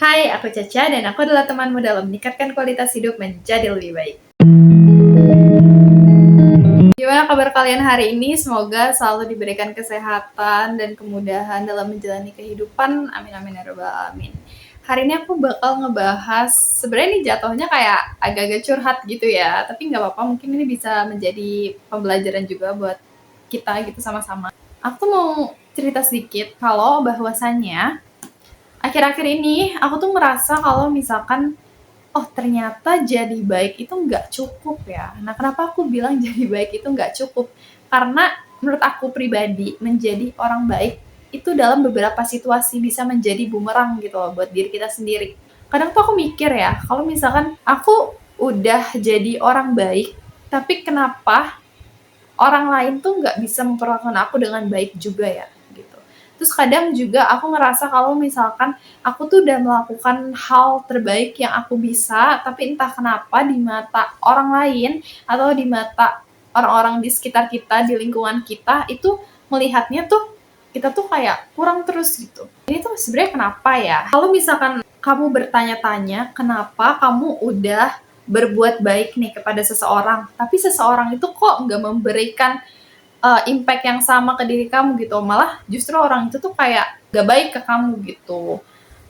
Hai, aku Caca dan aku adalah temanmu dalam meningkatkan kualitas hidup menjadi lebih baik. Gimana kabar kalian hari ini? Semoga selalu diberikan kesehatan dan kemudahan dalam menjalani kehidupan. Amin amin ya rabbal alamin. Hari ini aku bakal ngebahas, sebenarnya ini jatuhnya kayak agak-agak curhat gitu ya, tapi nggak apa-apa, mungkin ini bisa menjadi pembelajaran juga buat kita gitu sama-sama. Aku mau cerita sedikit kalau bahwasannya akhir-akhir ini aku tuh merasa kalau misalkan oh ternyata jadi baik itu nggak cukup ya. Nah kenapa aku bilang jadi baik itu nggak cukup? Karena menurut aku pribadi menjadi orang baik itu dalam beberapa situasi bisa menjadi bumerang gitu loh buat diri kita sendiri. Kadang tuh aku mikir ya, kalau misalkan aku udah jadi orang baik, tapi kenapa orang lain tuh nggak bisa memperlakukan aku dengan baik juga ya gitu. Terus kadang juga aku ngerasa kalau misalkan aku tuh udah melakukan hal terbaik yang aku bisa, tapi entah kenapa di mata orang lain atau di mata orang-orang di sekitar kita, di lingkungan kita itu melihatnya tuh kita tuh kayak kurang terus gitu. Ini tuh sebenarnya kenapa ya? Kalau misalkan kamu bertanya-tanya kenapa kamu udah berbuat baik nih kepada seseorang, tapi seseorang itu kok nggak memberikan impact yang sama ke diri kamu gitu, malah justru orang itu tuh kayak gak baik ke kamu gitu,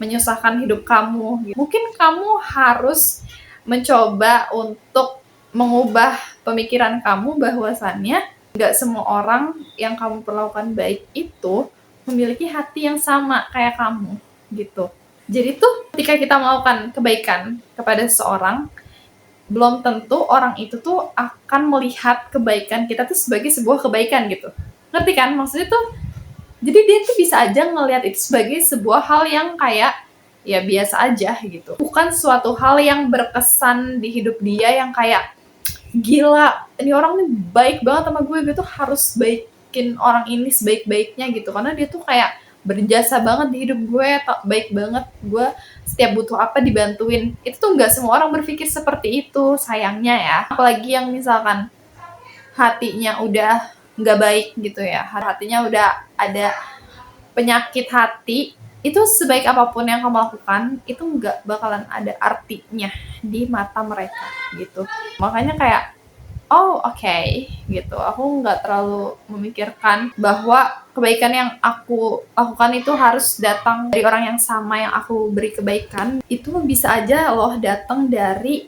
menyusahkan hidup kamu gitu. Mungkin kamu harus mencoba untuk mengubah pemikiran kamu bahwasannya gak semua orang yang kamu perlakukan baik itu memiliki hati yang sama kayak kamu gitu. Jadi tuh ketika kita melakukan kebaikan kepada seseorang, belum tentu orang itu tuh akan melihat kebaikan kita tuh sebagai sebuah kebaikan gitu. Ngerti kan? Maksudnya tuh, jadi dia tuh bisa aja ngelihat itu sebagai sebuah hal yang kayak ya biasa aja gitu. Bukan suatu hal yang berkesan di hidup dia yang kayak gila, ini orang nih baik banget sama gue gitu, harus baikin orang ini sebaik-baiknya gitu. Karena dia tuh kayak berjasa banget di hidup gue, baik banget, gue setiap butuh apa dibantuin. Itu tuh nggak semua orang berpikir seperti itu, sayangnya ya. Apalagi yang misalkan hatinya udah nggak baik gitu ya, hatinya udah ada penyakit hati, itu sebaik apapun yang kamu lakukan itu nggak bakalan ada artinya di mata mereka gitu. Makanya kayak oh okay, gitu, aku nggak terlalu memikirkan bahwa kebaikan yang aku lakukan itu harus datang dari orang yang sama yang aku beri kebaikan. Itu bisa aja loh datang dari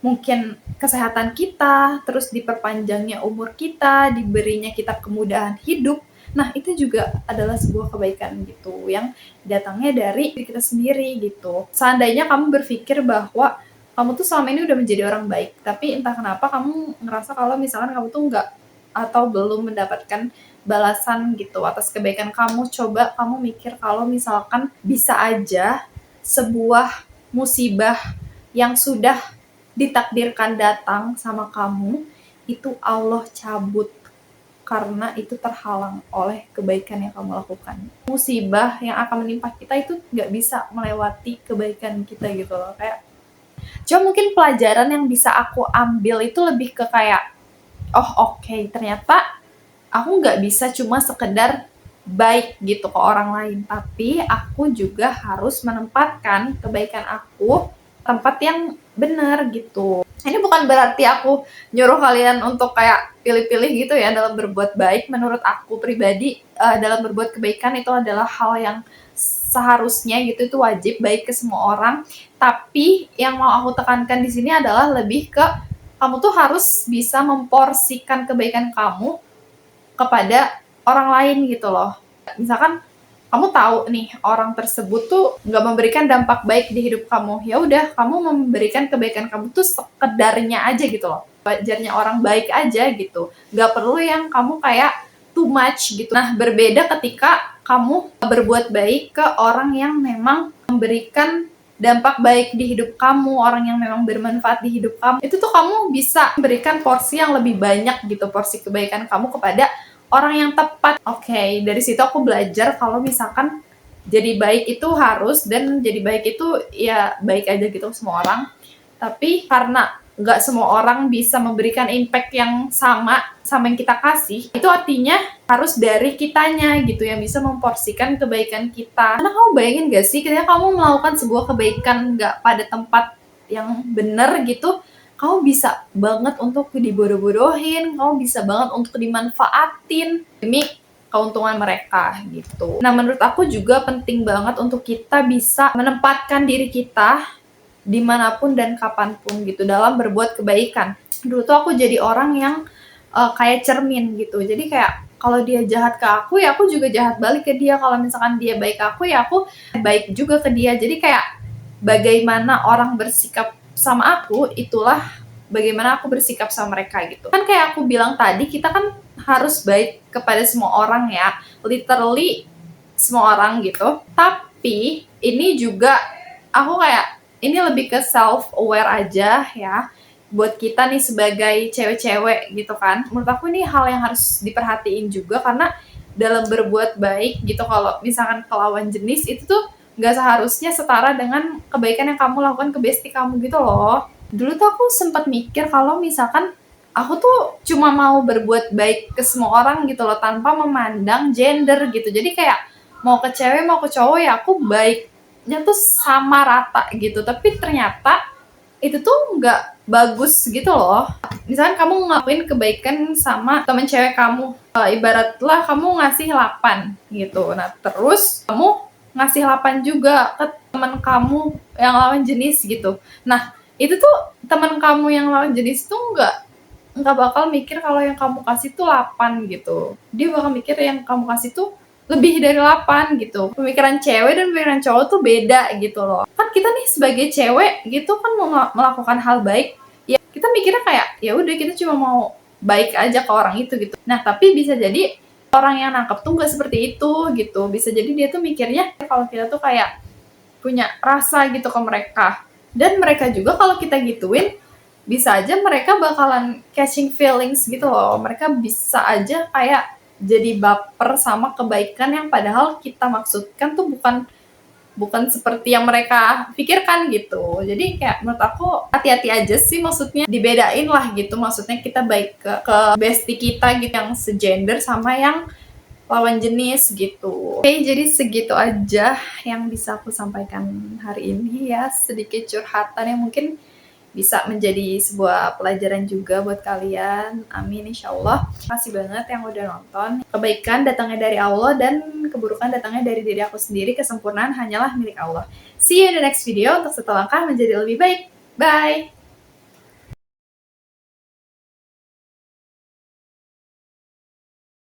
mungkin kesehatan kita, terus diperpanjangnya umur kita, diberinya kita kemudahan hidup. Nah itu juga adalah sebuah kebaikan gitu yang datangnya dari diri kita sendiri gitu. Seandainya kamu berpikir bahwa kamu tuh selama ini udah menjadi orang baik, tapi entah kenapa kamu ngerasa kalau misalkan kamu tuh nggak atau belum mendapatkan balasan gitu atas kebaikan kamu, coba kamu mikir kalau misalkan bisa aja sebuah musibah yang sudah ditakdirkan datang sama kamu itu Allah cabut karena itu terhalang oleh kebaikan yang kamu lakukan. Musibah yang akan menimpa kita itu nggak bisa melewati kebaikan kita gitu loh. Kayak cuma mungkin pelajaran yang bisa aku ambil itu lebih ke kayak oh okay, ternyata aku nggak bisa cuma sekedar baik gitu ke orang lain, tapi aku juga harus menempatkan kebaikan aku tempat yang benar gitu. Ini bukan berarti aku nyuruh kalian untuk kayak pilih-pilih gitu ya dalam berbuat baik. Menurut aku pribadi, dalam berbuat kebaikan itu adalah hal yang seharusnya gitu, itu wajib baik ke semua orang. Tapi yang mau aku tekankan di sini adalah lebih ke kamu tuh harus bisa memporsikan kebaikan kamu kepada orang lain gitu loh. Misalkan kamu tahu nih orang tersebut tuh nggak memberikan dampak baik di hidup kamu, ya udah kamu memberikan kebaikan kamu tuh sekedarnya aja gitu loh, wajarnya orang baik aja gitu, nggak perlu yang kamu kayak too much gitu. Nah berbeda ketika kamu berbuat baik ke orang yang memang memberikan dampak baik di hidup kamu, orang yang memang bermanfaat di hidup kamu, itu tuh kamu bisa memberikan porsi yang lebih banyak gitu, porsi kebaikan kamu kepada orang yang tepat. Oke, dari situ aku belajar kalau misalkan jadi baik itu harus, dan jadi baik itu ya baik aja gitu semua orang. Tapi karena nggak semua orang bisa memberikan impact yang sama sama yang kita kasih, itu artinya harus dari kitanya gitu yang bisa memporsikan kebaikan kita. Karena kamu bayangin gak sih ketika kamu melakukan sebuah kebaikan nggak pada tempat yang benar gitu, kamu bisa banget untuk dibodoh-bodohin, kamu bisa banget untuk dimanfaatin demi keuntungan mereka gitu. Nah, menurut aku juga penting banget untuk kita bisa menempatkan diri kita dimanapun dan kapanpun gitu dalam berbuat kebaikan. Dulu tuh aku jadi orang yang kayak cermin gitu. Jadi kayak kalau dia jahat ke aku, ya aku juga jahat balik ke dia. Kalau misalkan dia baik ke aku, ya aku baik juga ke dia. Jadi kayak bagaimana orang bersikap sama aku, itulah bagaimana aku bersikap sama mereka gitu. Kan kayak aku bilang tadi, kita kan harus baik kepada semua orang ya. Literally semua orang gitu. Tapi ini juga aku kayak ini lebih ke self aware aja ya buat kita nih sebagai cewek-cewek gitu kan. Menurut aku ini hal yang harus diperhatiin juga karena dalam berbuat baik gitu, kalau misalkan ke lawan jenis itu tuh nggak seharusnya setara dengan kebaikan yang kamu lakukan ke bestie kamu gitu loh. Dulu tuh aku sempat mikir kalau misalkan aku tuh cuma mau berbuat baik ke semua orang gitu loh tanpa memandang gender gitu. Jadi kayak mau ke cewek mau ke cowok ya aku baiknya tuh sama rata gitu. Tapi ternyata itu tuh nggak bagus gitu loh. Misalkan kamu ngelakuin kebaikan sama temen cewek kamu, ibaratlah kamu ngasih 8 gitu. Nah terus kamu ngasih 8 juga ke teman kamu yang lawan jenis gitu. Nah itu tuh teman kamu yang lawan jenis tuh nggak bakal mikir kalau yang kamu kasih tuh 8 gitu. Dia bakal mikir yang kamu kasih tuh lebih dari 8 gitu. Pemikiran cewek dan pemikiran cowok tuh beda gitu loh. Kan kita nih sebagai cewek gitu kan mau melakukan hal baik, ya kita mikirnya kayak ya udah kita cuma mau baik aja ke orang itu gitu. Nah, tapi bisa jadi orang yang nangkep tuh nggak seperti itu gitu. Bisa jadi dia tuh mikirnya kalau kita tuh kayak punya rasa gitu ke mereka. Dan mereka juga kalau kita gituin bisa aja mereka bakalan catching feelings gitu loh. Mereka bisa aja kayak jadi baper sama kebaikan yang padahal kita maksudkan tuh bukan seperti yang mereka pikirkan gitu. Jadi kayak menurut aku hati-hati aja sih, maksudnya dibedain lah gitu. Maksudnya kita baik ke bestie kita gitu yang segender sama yang lawan jenis gitu. Oke, jadi segitu aja yang bisa aku sampaikan hari ini ya. Sedikit curhatan yang mungkin bisa menjadi sebuah pelajaran juga buat kalian. Amin, insya Allah. Makasih banget yang udah nonton. Kebaikan datangnya dari Allah dan keburukan datangnya dari diri aku sendiri. Kesempurnaan hanyalah milik Allah. See you in the next video untuk satu langkah menjadi lebih baik. Bye!